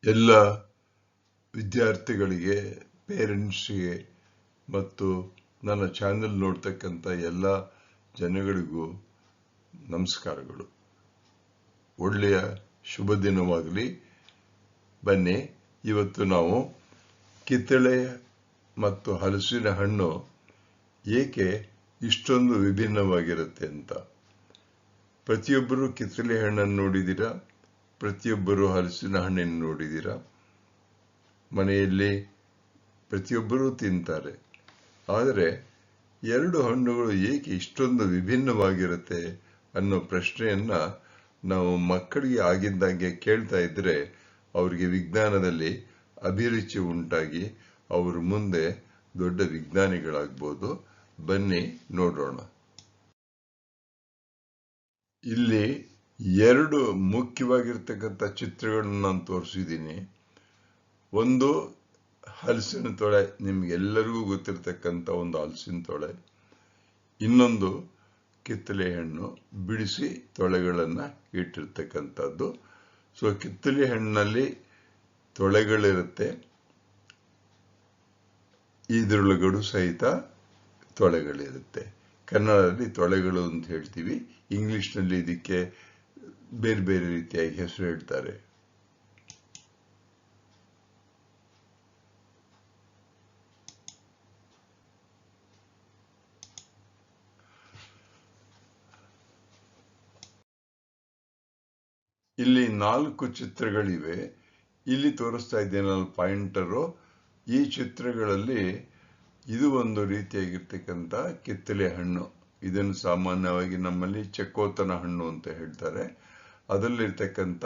ಎಲ್ಲ ವಿದ್ಯಾರ್ಥಿಗಳಿಗೆ, ಪೇರೆಂಟ್ಸ್ಗೆ ಮತ್ತು ನನ್ನ ಚಾನೆಲ್ ನೋಡ್ತಕ್ಕಂಥ ಎಲ್ಲ ಜನಗಳಿಗೂ ನಮಸ್ಕಾರಗಳು. ಒಳ್ಳೆಯ ಶುಭ ದಿನವಾಗಲಿ. ಬನ್ನಿ, ಇವತ್ತು ನಾವು ಕಿತ್ತಳೆ ಮತ್ತು ಹಲಸಿನ ಹಣ್ಣು ಏಕೆ ಇಷ್ಟೊಂದು ವಿಭಿನ್ನವಾಗಿರುತ್ತೆ ಅಂತ. ಪ್ರತಿಯೊಬ್ಬರು ಕಿತ್ತಳೆ ಹಣ್ಣನ್ನು ನೋಡಿದ್ದೀರಾ, ಪ್ರತಿಯೊಬ್ಬರು ಹಲಸಿನ ಹಣ್ಣನ್ನು ನೋಡಿದ್ದೀರಾ. ಮನೆಯಲ್ಲಿ ಪ್ರತಿಯೊಬ್ಬರೂ ತಿಂತಾರೆ. ಆದರೆ ಎರಡು ಹಣ್ಣುಗಳು ಏಕೆ ಇಷ್ಟೊಂದು ವಿಭಿನ್ನವಾಗಿರುತ್ತೆ ಅನ್ನೋ ಪ್ರಶ್ನೆಯನ್ನ ನಾವು ಮಕ್ಕಳಿಗೆ ಆಗಿದ್ದಂಗೆ ಕೇಳ್ತಾ ಇದ್ರೆ ಅವರಿಗೆ ವಿಜ್ಞಾನದಲ್ಲಿ ಅಭಿರುಚಿ ಉಂಟಾಗಿ ಅವರು ಮುಂದೆ ದೊಡ್ಡ ವಿಜ್ಞಾನಿಗಳಾಗ್ಬೋದು. ಬನ್ನಿ ನೋಡೋಣ. ಇಲ್ಲಿ ಎರಡು ಮುಖ್ಯವಾಗಿರ್ತಕ್ಕಂಥ ಚಿತ್ರಗಳನ್ನು ನಾನು ತೋರಿಸಿದ್ದೀನಿ. ಒಂದು ಹಲಸಿನ ತೊಳೆ, ನಿಮ್ಗೆಲ್ಲರಿಗೂ ಗೊತ್ತಿರತಕ್ಕಂಥ ಒಂದು ಹಲಸಿನ ತೊಳೆ. ಇನ್ನೊಂದು ಕಿತ್ತಳೆ ಹಣ್ಣು ಬಿಡಿಸಿ ತೊಳೆಗಳನ್ನ ಇಟ್ಟಿರ್ತಕ್ಕಂಥದ್ದು. ಸೊ ಕಿತ್ತಳೆ ಹಣ್ಣಲ್ಲಿ ತೊಳೆಗಳಿರುತ್ತೆ, ಇದರೊಳಗಡೆ ಸಹಿತ ತೊಳೆಗಳಿರುತ್ತೆ. ಕನ್ನಡದಲ್ಲಿ ತೊಳೆಗಳು ಅಂತ ಹೇಳ್ತೀವಿ, ಇಂಗ್ಲಿಷ್ನಲ್ಲಿ ಇದಕ್ಕೆ ಬೇರೆ ಬೇರೆ ರೀತಿಯಾಗಿ ಹೆಸರು ಹೇಳ್ತಾರೆ. ಇಲ್ಲಿ 4 ಚಿತ್ರಗಳಿವೆ. ಇಲ್ಲಿ ತೋರಿಸ್ತಾ ಇದ್ದೇನೆ ಪಾಯಿಂಟರು. ಈ ಚಿತ್ರಗಳಲ್ಲಿ ಇದು ಒಂದು ರೀತಿಯಾಗಿರ್ತಕ್ಕಂಥ ಕಿತ್ತಳೆ ಹಣ್ಣು. ಇದನ್ನು ಸಾಮಾನ್ಯವಾಗಿ ನಮ್ಮಲ್ಲಿ ಚಕ್ಕೋತನ ಹಣ್ಣು ಅಂತ ಹೇಳ್ತಾರೆ. ಅದರಲ್ಲಿರ್ತಕ್ಕಂಥ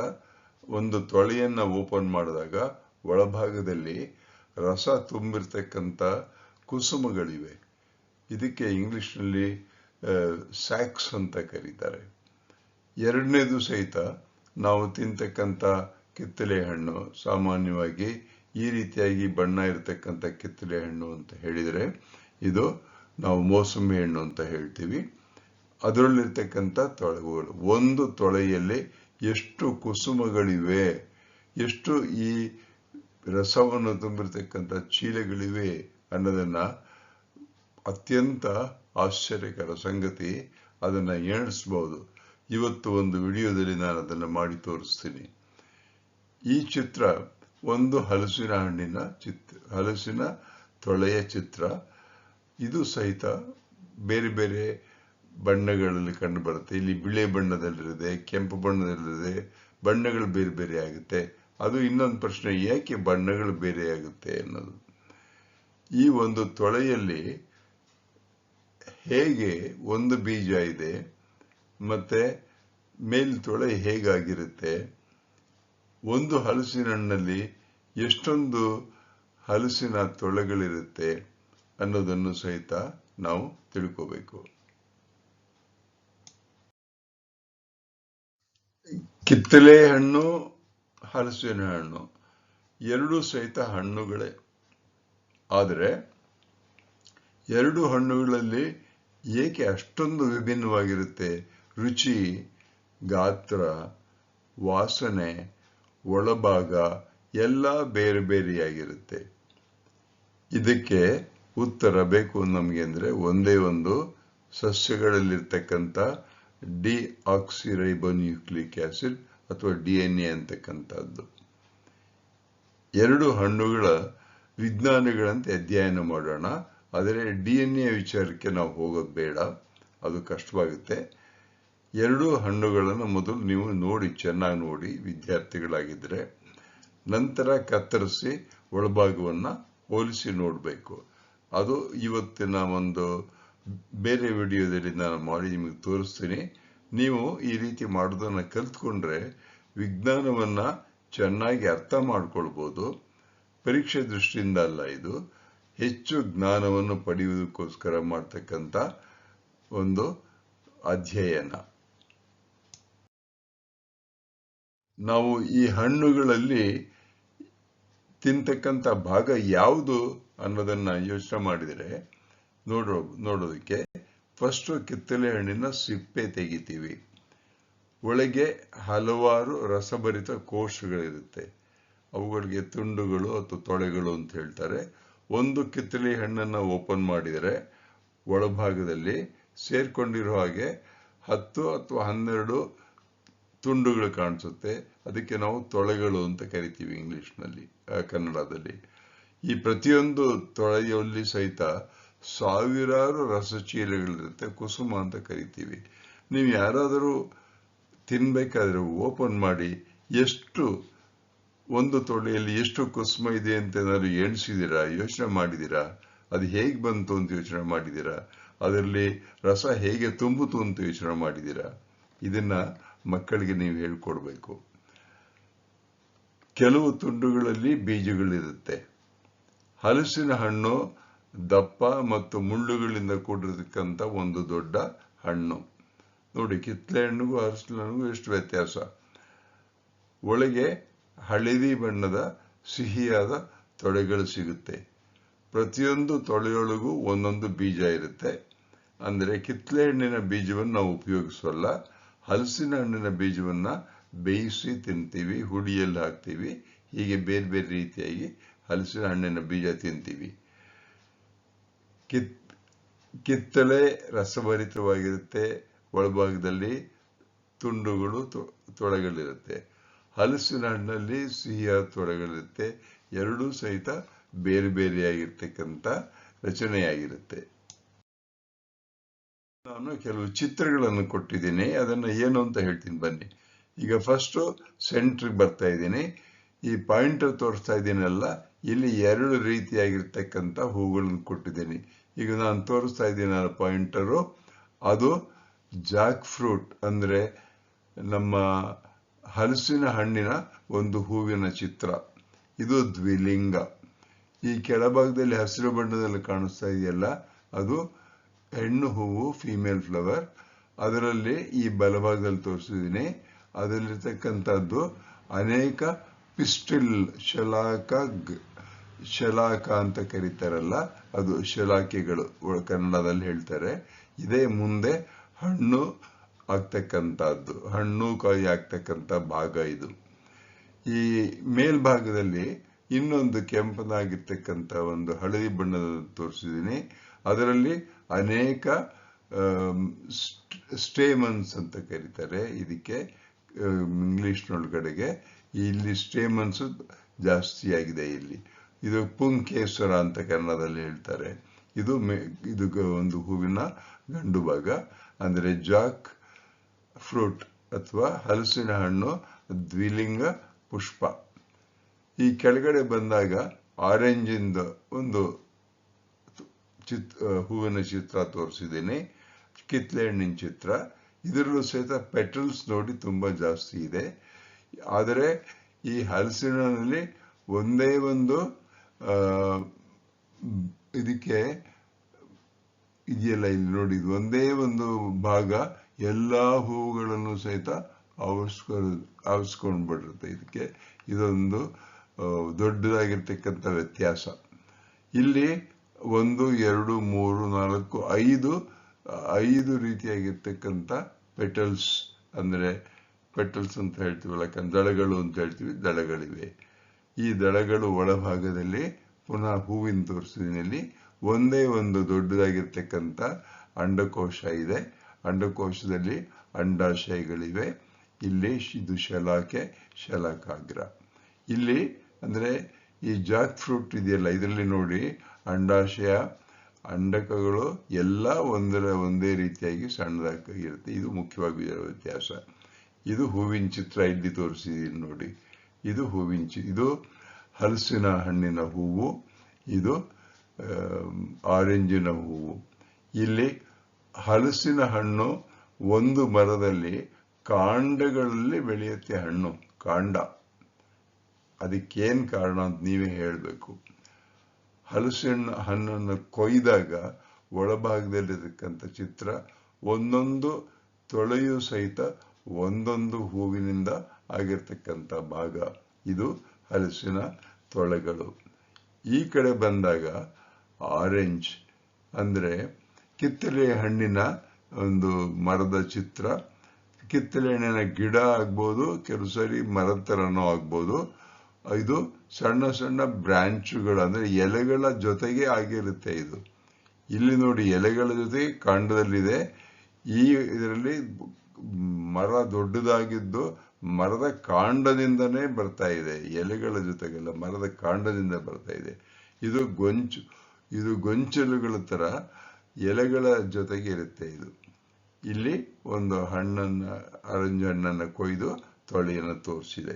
ಒಂದು ತೊಳೆಯನ್ನ ಓಪನ್ ಮಾಡಿದಾಗ ಒಳಭಾಗದಲ್ಲಿ ರಸ ತುಂಬಿರ್ತಕ್ಕಂಥ ಕುಸುಮಗಳಿವೆ. ಇದಕ್ಕೆ ಇಂಗ್ಲಿಷ್ನಲ್ಲಿ ಸ್ಯಾಕ್ಸ್ ಅಂತ ಕರೀತಾರೆ. ಎರಡನೇದು ಸಹಿತ ನಾವು ತಿಂತಕ್ಕಂಥ ಕಿತ್ತಳೆ ಹಣ್ಣು ಸಾಮಾನ್ಯವಾಗಿ ಈ ರೀತಿಯಾಗಿ ಬಣ್ಣ ಇರತಕ್ಕಂಥ ಕಿತ್ತಳೆ ಹಣ್ಣು ಅಂತ ಹೇಳಿದರೆ ಇದು ನಾವು ಮೋಸಂಬಿ ಹಣ್ಣು ಅಂತ ಹೇಳ್ತೀವಿ. ಅದರಲ್ಲಿರ್ತಕ್ಕಂಥ ತೊಳೆಗಳು, ಒಂದು ತೊಳೆಯಲ್ಲಿ ಎಷ್ಟು ಕುಸುಮಗಳಿವೆ, ಎಷ್ಟು ಈ ರಸವನ್ನು ತುಂಬಿರ್ತಕ್ಕಂಥ ಚೀಲಗಳಿವೆ ಅನ್ನೋದನ್ನ ಅತ್ಯಂತ ಆಶ್ಚರ್ಯಕರ ಸಂಗತಿ. ಅದನ್ನ ಎಣಿಸ್ಬಹುದು. ಇವತ್ತು ಒಂದು ವಿಡಿಯೋದಲ್ಲಿ ನಾನು ಅದನ್ನು ಮಾಡಿ ತೋರಿಸ್ತೀನಿ. ಈ ಚಿತ್ರ ಒಂದು ಹಲಸಿನ ಹಣ್ಣಿನ ಹಲಸಿನ ತೊಳೆಯ ಚಿತ್ರ. ಇದು ಸಹಿತ ಬೇರೆ ಬೇರೆ ಬಣ್ಣಗಳಲ್ಲಿ ಕಂಡು ಬರುತ್ತೆ. ಇಲ್ಲಿ ಬಿಳಿ ಬಣ್ಣದಲ್ಲಿದೆ, ಕೆಂಪು ಬಣ್ಣದಲ್ಲಿದೆ, ಬಣ್ಣಗಳು ಬೇರೆ ಬೇರೆ ಆಗುತ್ತೆ. ಅದು ಇನ್ನೊಂದು ಪ್ರಶ್ನೆ, ಯಾಕೆ ಬಣ್ಣಗಳು ಬೇರೆ ಆಗುತ್ತೆ ಅನ್ನೋದು. ಈ ಒಂದು ತೊಳೆಯಲ್ಲಿ ಹೇಗೆ ಒಂದು ಬೀಜ ಇದೆ ಮತ್ತೆ ಮೇಲ್ತೊಳೆ ಹೇಗಾಗಿರುತ್ತೆ, ಒಂದು ಹಲಸಿನ ಹಣ್ಣಲ್ಲಿ ಎಷ್ಟೊಂದು ಹಲಸಿನ ತೊಳೆಗಳಿರುತ್ತೆ ಅನ್ನೋದನ್ನು ಸಹಿತ ನಾವು ತಿಳ್ಕೋಬೇಕು. ಕಿತ್ತಳೆ ಹಣ್ಣು, ಹಲಸಿನ ಹಣ್ಣು ಎರಡೂ ಸಹಿತ ಹಣ್ಣುಗಳೇ. ಆದರೆ ಎರಡು ಹಣ್ಣುಗಳಲ್ಲಿ ಏಕೆ ಅಷ್ಟೊಂದು ವಿಭಿನ್ನವಾಗಿರುತ್ತೆ? ರುಚಿ, ಗಾತ್ರ, ವಾಸನೆ, ಒಳಭಾಗ ಎಲ್ಲ ಬೇರೆ ಬೇರೆಯಾಗಿರುತ್ತೆ. ಇದಕ್ಕೆ ಉತ್ತರ ಬೇಕು ನಮಗೆ ಅಂದ್ರೆ ಒಂದೇ ಒಂದು, ಸಸ್ಯಗಳಲ್ಲಿರ್ತಕ್ಕಂಥ ಡಿಆಕ್ಸಿರೈಬೋನ್ಯೂಕ್ಲಿಕ್ ಆಸಿಡ್ ಅಥವಾ DNA ಅಂತಕ್ಕಂಥದ್ದು. ಎರಡು ಹಣ್ಣುಗಳ ವಿಜ್ಞಾನಿಗಳಂತೆ ಅಧ್ಯಯನ ಮಾಡೋಣ. ಆದರೆ DNA ವಿಚಾರಕ್ಕೆ ನಾವು ಹೋಗೋದು ಬೇಡ, ಅದು ಕಷ್ಟವಾಗುತ್ತೆ. ಎರಡು ಹಣ್ಣುಗಳನ್ನು ಮೊದಲು ನೀವು ನೋಡಿ, ಚೆನ್ನಾಗಿ ನೋಡಿ ವಿದ್ಯಾರ್ಥಿಗಳಾಗಿದ್ರೆ. ನಂತರ ಕತ್ತರಿಸಿ ಒಳಭಾಗವನ್ನ ಹೋಲಿಸಿ ನೋಡಬೇಕು. ಅದು ಇವತ್ತಿನ ಒಂದು ಬೇರೆ ವಿಡಿಯೋದಲ್ಲಿ ನಾನು ಮಾಡಿ ನಿಮಗೆ ತೋರಿಸ್ತೀನಿ. ನೀವು ಈ ರೀತಿ ಮಾಡೋದನ್ನ ಕಲ್ತ್ಕೊಂಡ್ರೆ ವಿಜ್ಞಾನವನ್ನ ಚೆನ್ನಾಗಿ ಅರ್ಥ ಮಾಡ್ಕೊಳ್ಬೋದು. ಪರೀಕ್ಷೆ ದೃಷ್ಟಿಯಿಂದ ಅಲ್ಲ, ಇದು ಹೆಚ್ಚು ಜ್ಞಾನವನ್ನು ಪಡೆಯುವುದಕ್ಕೋಸ್ಕರ ಮಾಡ್ತಕ್ಕಂಥ ಒಂದು ಅಧ್ಯಯನ. ನಾವು ಈ ಹಣ್ಣುಗಳಲ್ಲಿ ತಿಂತಕ್ಕಂಥ ಭಾಗ ಯಾವುದು ಅನ್ನೋದನ್ನ ಯೋಚನೆ ಮಾಡಿದರೆ ನೋಡೋದಕ್ಕೆ ಫಸ್ಟ್ ಕಿತ್ತಳೆ ಹಣ್ಣಿನ ಸಿಪ್ಪೆ ತೆಗಿತೀವಿ. ಒಳಗೆ ಹಲವಾರು ರಸಭರಿತ ಕೋಶಗಳಿರುತ್ತೆ. ಅವುಗಳಿಗೆ ತುಂಡುಗಳು ಅಥವಾ ತೊಳೆಗಳು ಅಂತ ಹೇಳ್ತಾರೆ. ಒಂದು ಕಿತ್ತಳೆ ಹಣ್ಣನ್ನು ಓಪನ್ ಮಾಡಿದರೆ ಒಳಭಾಗದಲ್ಲಿ ಸೇರ್ಕೊಂಡಿರೋ ಹಾಗೆ 10 ಅಥವಾ 12 ತುಂಡುಗಳು ಕಾಣಿಸುತ್ತೆ. ಅದಕ್ಕೆ ನಾವು ತೊಳೆಗಳು ಅಂತ ಕರಿತೀವಿ ಇಂಗ್ಲಿಷ್ನಲ್ಲಿ, ಕನ್ನಡದಲ್ಲಿ. ಈ ಪ್ರತಿಯೊಂದು ತೊಳೆಯಲ್ಲಿ ಸಹಿತ ಸಾವಿರಾರು ರಸಚೀಲಗಳಿರುತ್ತೆ, ಕುಸುಮ ಅಂತ ಕರಿತೀವಿ. ನೀವು ಯಾರಾದರೂ ತಿನ್ಬೇಕಾದ್ರೆ ಓಪನ್ ಮಾಡಿ ಎಷ್ಟು ಒಂದು ತೊಳೆಯಲ್ಲಿ ಎಷ್ಟು ಕುಸುಮ ಇದೆ ಅಂತ ಏನಾದ್ರು ಎಣಿಸಿದಿರಾ, ಯೋಚನೆ ಮಾಡಿದಿರಾ? ಅದು ಹೇಗೆ ಬಂತು ಅಂತ ಯೋಚನೆ ಮಾಡಿದಿರಾ? ಅದರಲ್ಲಿ ರಸ ಹೇಗೆ ತುಂಬಿತು ಅಂತ ಯೋಚನೆ ಮಾಡಿದಿರಾ? ಇದನ್ನ ಮಕ್ಕಳಿಗೆ ನೀವು ಹೇಳ್ಕೊಡ್ಬೇಕು. ಕೆಲವು ತುಂಡುಗಳಲ್ಲಿ ಬೀಜಗಳಿರುತ್ತೆ. ಹಲಸಿನ ಹಣ್ಣು ದಪ್ಪ ಮತ್ತು ಮುಳ್ಳುಗಳಿಂದ ಕೂಡಿರತಕ್ಕಂಥ ಒಂದು ದೊಡ್ಡ ಹಣ್ಣು. ನೋಡಿ, ಕಿತ್ತಳೆ ಹಣ್ಣಿಗೂ ಹಲಸಿನ ಹಣ್ಣಿಗೂ ಎಷ್ಟು ವ್ಯತ್ಯಾಸ. ಒಳಗೆ ಹಳದಿ ಬಣ್ಣದ ಸಿಹಿಯಾದ ತೊಳೆಗಳು ಸಿಗುತ್ತೆ. ಪ್ರತಿಯೊಂದು ತೊಳೆಯೊಳಗೂ ಒಂದೊಂದು ಬೀಜ ಇರುತ್ತೆ. ಅಂದರೆ ಕಿತ್ತಳೆ ಹಣ್ಣಿನ ಬೀಜವನ್ನು ನಾವು ಉಪಯೋಗಿಸೋಲ್ಲ. ಹಲಸಿನ ಹಣ್ಣಿನ ಬೀಜವನ್ನ ಬೇಯಿಸಿ ತಿಂತೀವಿ, ಹುಡಿಯಲ್ಲಿ ಹಾಕ್ತೀವಿ. ಹೀಗೆ ಬೇರೆ ಬೇರೆ ರೀತಿಯಾಗಿ ಹಲಸಿನ ಹಣ್ಣಿನ ಬೀಜ ತಿಂತೀವಿ. ಕಿತ್ತಳೆ ರಸಭರಿತವಾಗಿರುತ್ತೆ, ಒಳಭಾಗದಲ್ಲಿ ತುಂಡುಗಳು ತೊಳೆಗಳಿರುತ್ತೆ. ಹಲಸಿನ ಹಣ್ಣಲ್ಲಿ ಸಿಹಿಯಾದ ತೊಳೆಗಳಿರುತ್ತೆ. ಎರಡೂ ಸಹಿತ ಬೇರೆ ಬೇರೆಯಾಗಿರ್ತಕ್ಕಂಥ ರಚನೆಯಾಗಿರುತ್ತೆ. ನಾನು ಕೆಲವು ಚಿತ್ರಗಳನ್ನು ಕೊಟ್ಟಿದ್ದೀನಿ, ಅದನ್ನ ಏನು ಅಂತ ಹೇಳ್ತೀನಿ ಬನ್ನಿ. ಈಗ ಫಸ್ಟ್ ಸೆಂಟ್ರಿಗೆ ಬರ್ತಾ ಇದ್ದೀನಿ. ಈ ಪಾಯಿಂಟರ್ ತೋರಿಸ್ತಾ ಇದ್ದೀನಲ್ಲ, ಇಲ್ಲಿ 2 ರೀತಿಯಾಗಿರ್ತಕ್ಕಂಥ ಹೂಗಳನ್ನು ಕೊಟ್ಟಿದ್ದೀನಿ. ಈಗ ನಾನು ತೋರಿಸ್ತಾ ಇದ್ದೀನಲ್ಲ ಪಾಯಿಂಟರು, ಅದು ಜಾಕ್ ಫ್ರೂಟ್ ಅಂದ್ರೆ ನಮ್ಮ ಹಲಸಿನ ಹಣ್ಣಿನ ಒಂದು ಹೂವಿನ ಚಿತ್ರ. ಇದು ದ್ವಿಲಿಂಗ. ಈ ಕೆಳಭಾಗದಲ್ಲಿ ಹಸಿರು ಬಣ್ಣದಲ್ಲಿ ಕಾಣಿಸ್ತಾ ಇದೆಯಲ್ಲ, ಅದು ಹೆಣ್ಣು ಹೂವು, ಫೀಮೇಲ್ ಫ್ಲವರ್. ಅದರಲ್ಲಿ ಈ ಬಲಭಾಗದಲ್ಲಿ ತೋರಿಸಿದ್ದೀನಿ. ಅದರಲ್ಲಿರ್ತಕ್ಕಂಥದ್ದು ಅನೇಕ ಪಿಸ್ಟಿಲ್ ಶಲಾಕ ಅಂತ ಕರೀತಾರಲ್ಲ, ಅದು ಶಲಾಕೆಗಳು ಕನ್ನಡದಲ್ಲಿ ಹೇಳ್ತಾರೆ. ಇದೇ ಮುಂದೆ ಹಣ್ಣು ಆಗ್ತಕ್ಕಂಥದ್ದು, ಹಣ್ಣು ಕಾಯಿ ಆಗ್ತಕ್ಕಂಥ ಭಾಗ ಇದು. ಈ ಮೇಲ್ಭಾಗದಲ್ಲಿ ಇನ್ನೊಂದು ಕೆಂಪನಾಗಿರ್ತಕ್ಕಂಥ ಒಂದು ಹಳದಿ ಬಣ್ಣದ ತೋರಿಸಿದ್ದೀನಿ. ಅದರಲ್ಲಿ ಅನೇಕ ಸ್ಟೇಮನ್ಸ್ ಅಂತ ಕರೀತಾರೆ ಇದಕ್ಕೆ ಇಂಗ್ಲಿಷ್ನೊಳಗಡೆಗೆ. ಇಲ್ಲಿ ಸ್ಟೇಮನ್ಸ್ ಜಾಸ್ತಿ ಆಗಿದೆ ಇಲ್ಲಿ. ಇದು ಪುಂಕೇಶ್ವರ ಅಂತ ಕನ್ನಡದಲ್ಲಿ ಹೇಳ್ತಾರೆ. ಇದು ಒಂದು ಹೂವಿನ ಗಂಡು ಭಾಗ, ಅಂದ್ರೆ ಜಾಕ್ ಫ್ರೂಟ್ ಅಥವಾ ಹಲಸಿನ ಹಣ್ಣು ದ್ವಿಲಿಂಗ ಪುಷ್ಪ. ಈ ಕೆಳಗಡೆ ಬಂದಾಗ ಆರೆಂಜಿಂದ ಒಂದು ಹೂವಿನ ಚಿತ್ರ ತೋರಿಸಿದ್ದೀನಿ, ಕಿತ್ತಳೆ ಹಣ್ಣಿನ ಚಿತ್ರ. ಇದರಲ್ಲೂ ಸಹಿತ ಪೆಟಲ್ಸ್ ನೋಡಿ ತುಂಬಾ ಜಾಸ್ತಿ ಇದೆ. ಆದರೆ ಈ ಹಲಸಿನಲ್ಲಿ ಒಂದೇ ಒಂದು ಇದಕ್ಕೆ ಇದೆಯಲ್ಲ, ಇಲ್ಲಿ ನೋಡಿ, ಇದು ಒಂದೇ ಒಂದು ಭಾಗ ಎಲ್ಲಾ ಹೂವುಗಳನ್ನು ಸಹಿತ ಆವರಿಸ್ಕೊಂಡ್ಬಿಡುತ್ತೆ. ಇದಕ್ಕೆ ಇದೊಂದು ದೊಡ್ಡದಾಗಿರ್ತಕ್ಕಂಥ ವ್ಯತ್ಯಾಸ. ಇಲ್ಲಿ 1, 2, 3, 4, 5 ರೀತಿಯಾಗಿರ್ತಕ್ಕಂಥ ಪೆಟಲ್ಸ್, ಅಂದ್ರೆ ಪೆಟಲ್ಸ್ ಅಂತ ಹೇಳ್ತೀವಲ್ಲ, ದಳಗಳು ಅಂತ ಹೇಳ್ತೀವಿ, ದಳಗಳಿವೆ. ಈ ದಳಗಳು ಒಳಭಾಗದಲ್ಲಿ ಪುನಃ ಹೂವಿನ ತೋರಿಸಿದಲ್ಲಿ ಒಂದೇ ಒಂದು ದೊಡ್ಡದಾಗಿರ್ತಕ್ಕಂಥ ಅಂಡಕೋಶ ಇದೆ. ಅಂಡಕೋಶದಲ್ಲಿ ಅಂಡಾಶಯಗಳಿವೆ. ಇಲ್ಲಿ ಇದು ಶಲಾಕಾಗ್ರ. ಇಲ್ಲಿ ಅಂದ್ರೆ ಈ ಜಾಕ್ ಫ್ರೂಟ್ ಇದೆಯಲ್ಲ, ಇದರಲ್ಲಿ ನೋಡಿ ಅಂಡಾಶಯ, ಅಂಡಕಗಳು ಎಲ್ಲ ಒಂದೇ ರೀತಿಯಾಗಿ ಸಣ್ಣದಾಗಿರುತ್ತೆ. ಇದು ಮುಖ್ಯವಾಗಿ ವ್ಯತ್ಯಾಸ. ಇದು ಹೂವಿನ ಚಿತ್ರ ಇಲ್ಲಿ ತೋರಿಸಿದೀನಿ ನೋಡಿ. ಇದು ಇದು ಹಲಸಿನ ಹಣ್ಣಿನ ಹೂವು, ಇದು ಆರೆಂಜಿನ ಹೂವು. ಇಲ್ಲಿ ಹಲಸಿನ ಹಣ್ಣು ಒಂದು ಮರದಲ್ಲಿ ಕಾಂಡಗಳಲ್ಲಿ ಬೆಳೆಯುತ್ತೆ. ಹಣ್ಣು ಕಾಂಡ, ಅದಕ್ಕೇನ್ ಕಾರಣ ಅಂತ ನೀವೇ ಹೇಳಬೇಕು. ಹಲಸಿನ ಹಣ್ಣನ್ನು ಕೊಯ್ದಾಗ ಒಳಭಾಗದಲ್ಲಿರ್ತಕ್ಕಂಥ ಚಿತ್ರ, ಒಂದೊಂದು ತೊಳೆಯೂ ಸಹಿತ ಒಂದೊಂದು ಹೂವಿನಿಂದ ಆಗಿರ್ತಕ್ಕಂಥ ಭಾಗ. ಇದು ಹಲಸಿನ ತೊಳೆಗಳು. ಈ ಕಡೆ ಬಂದಾಗ ಆರೆಂಜ್ ಅಂದ್ರೆ ಕಿತ್ತಳೆ ಹಣ್ಣಿನ ಒಂದು ಮರದ ಚಿತ್ರ. ಕಿತ್ತಳೆ ಹಣ್ಣಿನ ಗಿಡ ಆಗ್ಬೋದು, ಕೆಲವು ಸರಿ ಮರದ ತರನೂ ಆಗ್ಬೋದು. ಇದು ಸಣ್ಣ ಸಣ್ಣ ಬ್ರಾಂಚುಗಳು, ಅಂದ್ರೆ ಎಲೆಗಳ ಜೊತೆಗೆ ಆಗಿರುತ್ತೆ ಇದು. ಇಲ್ಲಿ ನೋಡಿ, ಎಲೆಗಳ ಜೊತೆಗೆ ಕಾಂಡದಲ್ಲಿದೆ. ಇದರಲ್ಲಿ ಮರ ದೊಡ್ಡದಾಗಿದ್ದು ಮರದ ಕಾಂಡದಿಂದನೇ ಬರ್ತಾ ಇದೆ, ಎಲೆಗಳ ಜೊತೆಗೆಲ್ಲ ಮರದ ಕಾಂಡದಿಂದ ಬರ್ತಾ ಇದೆ. ಇದು ಗೊಂಚಲುಗಳ ತರ ಎಲೆಗಳ ಜೊತೆಗೆ ಇರುತ್ತೆ ಇದು. ಇಲ್ಲಿ ಒಂದು ಆರೆಂಜ್ ಹಣ್ಣನ್ನ ಕೊಯ್ದು ತೊಳೆಯನ್ನು ತೋರಿಸಿದೆ.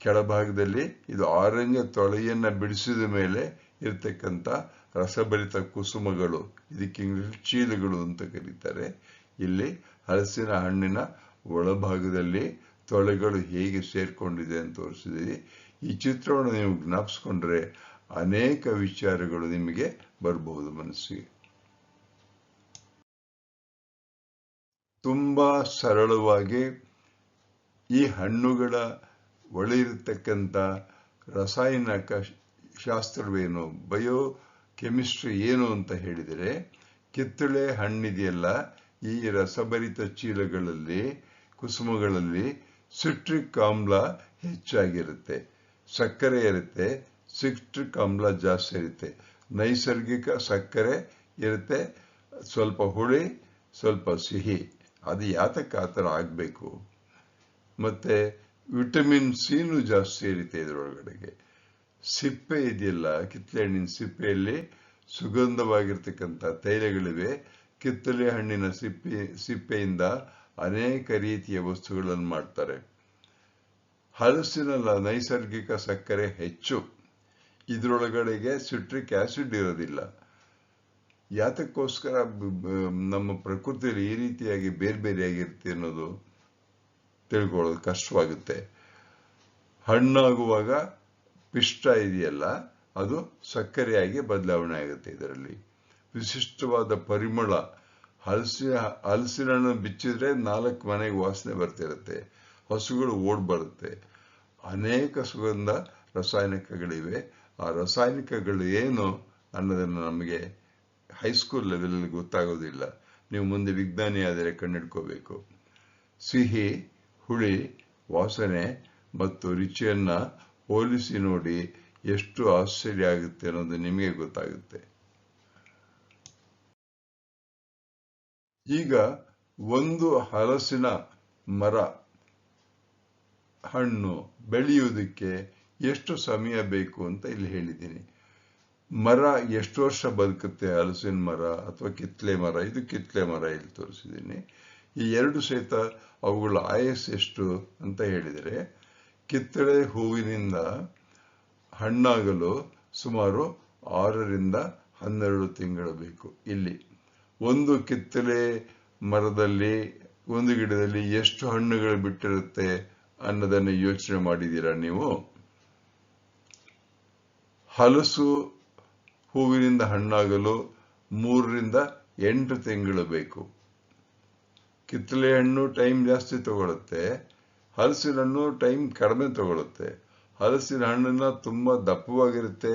ಕೆಳಭಾಗದಲ್ಲಿ ಇದು ಆರೆಂಜ್ ತೊಳೆಯನ್ನ ಬಿಡಿಸಿದ ಮೇಲೆ ಇರ್ತಕ್ಕಂಥ ರಸಭರಿತ ಕುಸುಮಗಳು, ಇದಕ್ಕೆ ಇಂಗ್ಲಿಷ್ ಚೀಲಗಳು ಅಂತ ಕರೀತಾರೆ. ಇಲ್ಲಿ ಹಲಸಿನ ಹಣ್ಣಿನ ಒಳಭಾಗದಲ್ಲಿ ತೊಳೆಗಳು ಹೇಗೆ ಸೇರ್ಕೊಂಡಿದೆ ಅಂತ ತೋರಿಸಿದ್ದೀವಿ. ಈ ಚಿತ್ರವನ್ನು ನೀವು ಜ್ಞಾಪಿಸ್ಕೊಂಡ್ರೆ ಅನೇಕ ವಿಚಾರಗಳು ನಿಮಗೆ ಬರಬಹುದು ಮನಸ್ಸಿಗೆ. ತುಂಬಾ ಸರಳವಾಗಿ ಈ ಹಣ್ಣುಗಳ ಒಳಗಿರತಕ್ಕಂಥ ರಾಸಾಯನಿಕ ಶಾಸ್ತ್ರವೇನು, ಬಯೋ ಕೆಮಿಸ್ಟ್ರಿ ಏನು ಅಂತ ಹೇಳಿದರೆ, ಕಿತ್ತಳೆ ಹಣ್ಣಿದೆಯಲ್ಲ, ಈ ರಸಭರಿತ ಚೀಲಗಳಲ್ಲಿ ಕುಸುಮಗಳಲ್ಲಿ ಸಿಟ್ರಿಕ್ ಆಮ್ಲ ಹೆಚ್ಚಾಗಿರುತ್ತೆ, ಸಕ್ಕರೆ ಇರುತ್ತೆ, ಸಿಟ್ರಿಕ್ ಆಮ್ಲ ಜಾಸ್ತಿ ಇರುತ್ತೆ. ನೈಸರ್ಗಿಕ ಸಕ್ಕರೆ ಇರುತ್ತೆ, ಸ್ವಲ್ಪ ಹುಳಿ ಸ್ವಲ್ಪ ಸಿಹಿ. ಅದು ಯಾತಕ್ಕೆ ಆ ಥರ ಆಗಬೇಕು? ಮತ್ತೆ ವಿಟಮಿನ್ ಸಿನೂ ಜಾಸ್ತಿ ಇರುತ್ತೆ ಇದರೊಳಗಡೆಗೆ. ಸಿಪ್ಪೆ ಇದೆಯಲ್ಲ, ಕಿತ್ತಳೆ ಹಣ್ಣಿನ ಸಿಪ್ಪೆಯಲ್ಲಿ ಸುಗಂಧವಾಗಿರ್ತಕ್ಕಂಥ ತೈಲಗಳಿವೆ. ಕಿತ್ತಳೆ ಹಣ್ಣಿನ ಸಿಪ್ಪೆಯಿಂದ ಅನೇಕ ರೀತಿಯ ವಸ್ತುಗಳನ್ನು ಮಾಡ್ತಾರೆ. ಹಲಸಿನ ನೈಸರ್ಗಿಕ ಸಕ್ಕರೆ ಹೆಚ್ಚು, ಇದರೊಳಗಡೆಗೆ ಸಿಟ್ರಿಕ್ ಆಸಿಡ್ ಇರೋದಿಲ್ಲ. ಯಾತಕ್ಕೋಸ್ಕರ ನಮ್ಮ ಪ್ರಕೃತಿಯಲ್ಲಿ ಈ ರೀತಿಯಾಗಿ ಬೇರೆ ಬೇರೆಯಾಗಿರುತ್ತೆ ಅನ್ನೋದು ತಿಳ್ಕೊಳ್ಳೋದು ಕಷ್ಟವಾಗುತ್ತೆ. ಹಣ್ಣಾಗುವಾಗ ಪಿಷ್ಟ ಇದೆಯಲ್ಲ, ಅದು ಸಕ್ಕರೆಯಾಗಿ ಬದಲಾವಣೆ ಆಗುತ್ತೆ. ಇದರಲ್ಲಿ ವಿಶಿಷ್ಟವಾದ ಪರಿಮಳ, ಹಲಸಿನ ಹಣ್ಣು ಬಿಚ್ಚಿದ್ರೆ 4 ಮನೆಗೆ ವಾಸನೆ ಬರ್ತಿರುತ್ತೆ, ಹಸುಗಳು ಓಡ್ ಬರುತ್ತೆ. ಅನೇಕ ಸುಗಂಧ ರಾಸಾಯನಿಕಗಳಿವೆ. ಆ ರಾಸಾಯನಿಕಗಳು ಏನು ಅನ್ನೋದನ್ನು ನಮಗೆ ಹೈಸ್ಕೂಲ್ ಲೆವೆಲಲ್ಲಿ ಗೊತ್ತಾಗೋದಿಲ್ಲ. ನೀವು ಮುಂದೆ ವಿಜ್ಞಾನಿ ಆದರೆ ಕಂಡಿಡ್ಕೋಬೇಕು. ಸಿಹಿ, ಹುಳಿ, ವಾಸನೆ ಮತ್ತು ರುಚಿಯನ್ನ ಹೋಲಿಸಿ ನೋಡಿ, ಎಷ್ಟು ಆಶ್ಚರ್ಯ ಆಗುತ್ತೆ ಅನ್ನೋದು ನಿಮಗೆ ಗೊತ್ತಾಗುತ್ತೆ. ಈಗ ಒಂದು ಹಲಸಿನ ಮರ ಹಣ್ಣು ಬೆಳೆಯುವುದಕ್ಕೆ ಎಷ್ಟು ಸಮಯ ಬೇಕು ಅಂತ ಇಲ್ಲಿ ಹೇಳಿದ್ದೀನಿ. ಮರ ಎಷ್ಟು ವರ್ಷ ಬದುಕುತ್ತೆ, ಹಲಸಿನ ಮರ ಅಥವಾ ಕಿತ್ತಳೆ ಮರ, ಇದು ಕಿತ್ತಳೆ ಮರ ಇಲ್ಲಿ ತೋರಿಸಿದ್ದೀನಿ. ಈ ಎರಡು ಸಹಿತ ಅವುಗಳ ಆಯಸ್ಸು ಎಷ್ಟು ಅಂತ ಹೇಳಿದರೆ, ಕಿತ್ತಳೆ ಹೂವಿನಿಂದ ಹಣ್ಣಾಗಲು ಸುಮಾರು 6 ರಿಂದ 12 ತಿಂಗಳು ಬೇಕು. ಇಲ್ಲಿ ಒಂದು ಕಿತ್ತಳೆ ಮರದಲ್ಲಿ, ಒಂದು ಗಿಡದಲ್ಲಿ ಎಷ್ಟು ಹಣ್ಣುಗಳು ಬಿಟ್ಟಿರುತ್ತೆ ಅನ್ನೋದನ್ನು ಯೋಚನೆ ಮಾಡಿದ್ದೀರಾ ನೀವು? ಹಲಸು ಹೂವಿನಿಂದ ಹಣ್ಣಾಗಲು 3 ರಿಂದ 8 ತಿಂಗಳು ಬೇಕು. ಕಿತ್ತಳೆ ಹಣ್ಣು ಟೈಮ್ ಜಾಸ್ತಿ ತಗೊಳುತ್ತೆ, ಹಲಸಿನ ಹಣ್ಣು ಟೈಮ್ ಕಡಿಮೆ ತಗೊಳುತ್ತೆ. ಹಲಸಿನ ಹಣ್ಣನ್ನ ತುಂಬಾ ದಪ್ಪವಾಗಿರುತ್ತೆ,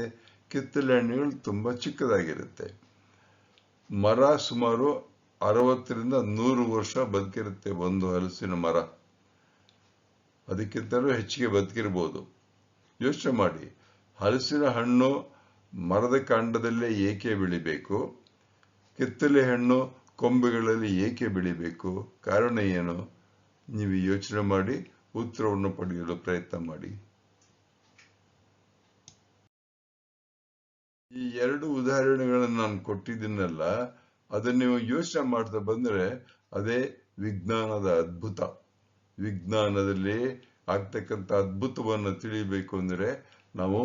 ಕಿತ್ತಳೆ ಹಣ್ಣುಗಳು ತುಂಬಾ ಚಿಕ್ಕದಾಗಿರುತ್ತೆ. ಮರ ಸುಮಾರು 60 ರಿಂದ 100 ವರ್ಷ ಬದುಕಿರುತ್ತೆ ಒಂದು ಹಲಸಿನ ಮರ. ಅದಕ್ಕಿಂತಲೂ ಹೆಚ್ಚಿಗೆ ಬದುಕಿರ್ಬೋದು. ಯೋಚನೆ ಮಾಡಿ, ಹಲಸಿನ ಹಣ್ಣು ಮರದ ಕಾಂಡದಲ್ಲೇ ಏಕೆ ಬೆಳಿಬೇಕು, ಕಿತ್ತಳೆ ಹಣ್ಣು ಕೊಂಬೆಗಳಲ್ಲಿ ಏಕೆ ಬೆಳಿಬೇಕು? ಕಾರಣ ಏನು? ನೀವು ಯೋಚನೆ ಮಾಡಿ ಉತ್ತರವನ್ನು ಪಡೆಯಲು ಪ್ರಯತ್ನ ಮಾಡಿ. ಈ 2 ಉದಾಹರಣೆಗಳನ್ನು ನಾನು ಕೊಟ್ಟಿದ್ದೀನಲ್ಲ, ಅದನ್ನು ನೀವು ಯೋಚನೆ ಮಾಡ್ತಾ ಬಂದರೆ ಅದೇ ವಿಜ್ಞಾನದ ಅದ್ಭುತ. ವಿಜ್ಞಾನದಲ್ಲಿ ಆಗ್ತಕ್ಕಂಥ ಅದ್ಭುತವನ್ನು ತಿಳಿಯಬೇಕು ಅಂದರೆ ನಾವು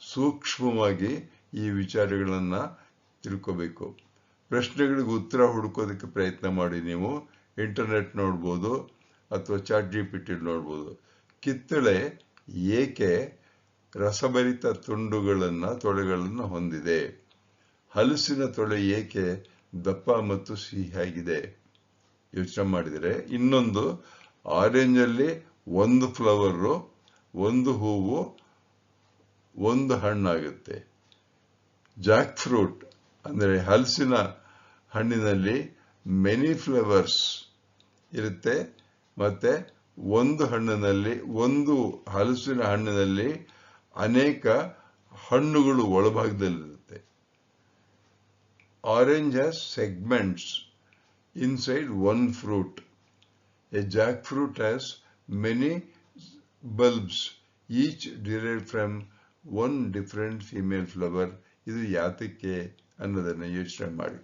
ಸೂಕ್ಷ್ಮವಾಗಿ ಈ ವಿಚಾರಗಳನ್ನ ತಿಳ್ಕೋಬೇಕು. ಪ್ರಶ್ನೆಗಳಿಗೆ ಉತ್ತರ ಹುಡುಕೋದಕ್ಕೆ ಪ್ರಯತ್ನ ಮಾಡಿ. ನೀವು ಇಂಟರ್ನೆಟ್ ನೋಡ್ಬೋದು ಅಥವಾ ChatGPT ನೋಡ್ಬೋದು. ಕಿತ್ತಳೆ ಏಕೆ ರಸಭರಿತ ತೊಳೆಗಳನ್ನು ಹೊಂದಿದೆ? ಹಲಸಿನ ತೊಳೆ ಏಕೆ ದಪ್ಪ ಮತ್ತು ಸಿಹಿಯಾಗಿದೆ? ಯೋಚನೆ ಮಾಡಿದರೆ ಇನ್ನೊಂದು, ಆರೆಂಜ್ ಅಲ್ಲಿ ಒಂದು ಫ್ಲವರು, ಒಂದು ಹೂವು, ಒಂದು ಹಣ್ಣಾಗುತ್ತೆ. ಜಾಕ್ ಫ್ರೂಟ್ ಅಂದರೆ ಹಲಸಿನ ಹಣ್ಣಿನಲ್ಲಿ ಮೆನಿ ಫ್ಲವರ್ಸ್ ಇರುತ್ತೆ, ಮತ್ತೆ ಒಂದು ಹಣ್ಣಿನಲ್ಲಿ, ಒಂದು ಹಲಸಿನ ಹಣ್ಣಿನಲ್ಲಿ ಅನೇಕ ಹಣ್ಣುಗಳು ಒಳಭಾಗದಲ್ಲಿರುತ್ತೆ. Orange has segments inside one fruit. A jackfruit has many bulbs, each derived from one different female flower. ಇದು ಯಾತಕ್ಕೆ ಅನ್ನೋದನ್ನ ಯೋಚನೆ ಮಾಡಿ.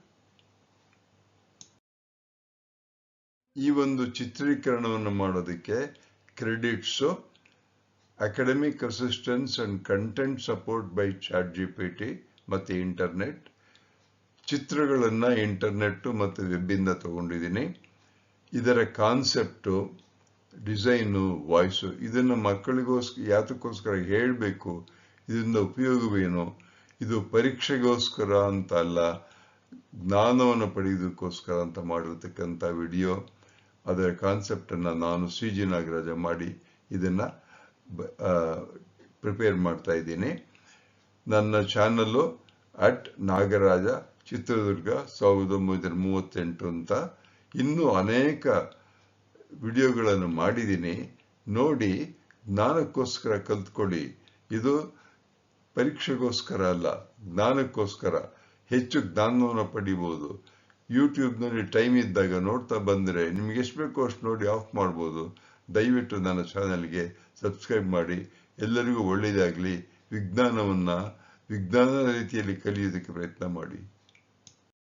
ಈ ಒಂದು ಚಿತ್ರೀಕರಣವನ್ನು ಮಾಡೋದಕ್ಕೆ credits academic assistance and content support by ChatGPT ಮತ್ತೆ ಇಂಟರ್ನೆಟ್. ಚಿತ್ರಗಳನ್ನ ಇಂಟರ್ನೆಟ್ ಮತ್ತು ವೆಬ್ಬಿಂದ ತಗೊಂಡಿದ್ದೀನಿ. ಇದರ ಕಾನ್ಸೆಪ್ಟು, ಡಿಸೈನು, ವಾಯ್ಸು ಇದನ್ನು ಮಕ್ಕಳಿಗೋಸ್ಕರ ಯಾತಕ್ಕೋಸ್ಕರ ಹೇಳಬೇಕು, ಇದರಿಂದ ಉಪಯೋಗವೇನು, ಇದು ಪರೀಕ್ಷೆಗೋಸ್ಕರ ಅಂತ ಅಲ್ಲ, ಜ್ಞಾನವನ್ನು ಪಡೆಯೋದಕ್ಕೋಸ್ಕರ ಅಂತ ಮಾಡಿರ್ತಕ್ಕಂಥ ವಿಡಿಯೋ. ಅದರ ಕಾನ್ಸೆಪ್ಟನ್ನು ನಾನು CG ನಾಗರಾಜ ಮಾಡಿ ಇದನ್ನು ಪ್ರಿಪೇರ್ ಮಾಡ್ತಾ ಇದ್ದೀನಿ. ನನ್ನ ಚಾನಲ್ಲು @ನಾಗರಾಜ ಚಿತ್ರದುರ್ಗ 1938 ಅಂತ. ಇನ್ನೂ ಅನೇಕ ವಿಡಿಯೋಗಳನ್ನು ಮಾಡಿದ್ದೀನಿ, ನೋಡಿ, ಜ್ಞಾನಕ್ಕೋಸ್ಕರ ಕಲ್ತ್ಕೊಳ್ಳಿ. ಇದು ಪರೀಕ್ಷೆಗೋಸ್ಕರ ಅಲ್ಲ, ಜ್ಞಾನಕ್ಕೋಸ್ಕರ. ಹೆಚ್ಚು ಜ್ಞಾನವನ್ನು ಪಡಿಬೋದು. ಯೂಟ್ಯೂಬ್ನಲ್ಲಿ ಟೈಮ್ ಇದ್ದಾಗ ನೋಡ್ತಾ ಬಂದರೆ ನಿಮ್ಗೆ ಎಷ್ಟು ಬೇಕೋ ಅಷ್ಟು ನೋಡಿ ಆಫ್ ಮಾಡ್ಬೋದು. ದಯವಿಟ್ಟು ನನ್ನ ಚಾನಲ್ಗೆ ಸಬ್ಸ್ಕ್ರೈಬ್ ಮಾಡಿ. ಎಲ್ಲರಿಗೂ ಒಳ್ಳೆಯದಾಗಲಿ. ವಿಜ್ಞಾನದ ರೀತಿಯಲ್ಲಿ ಕಲಿಯೋದಕ್ಕೆ ಪ್ರಯತ್ನ ಮಾಡಿ.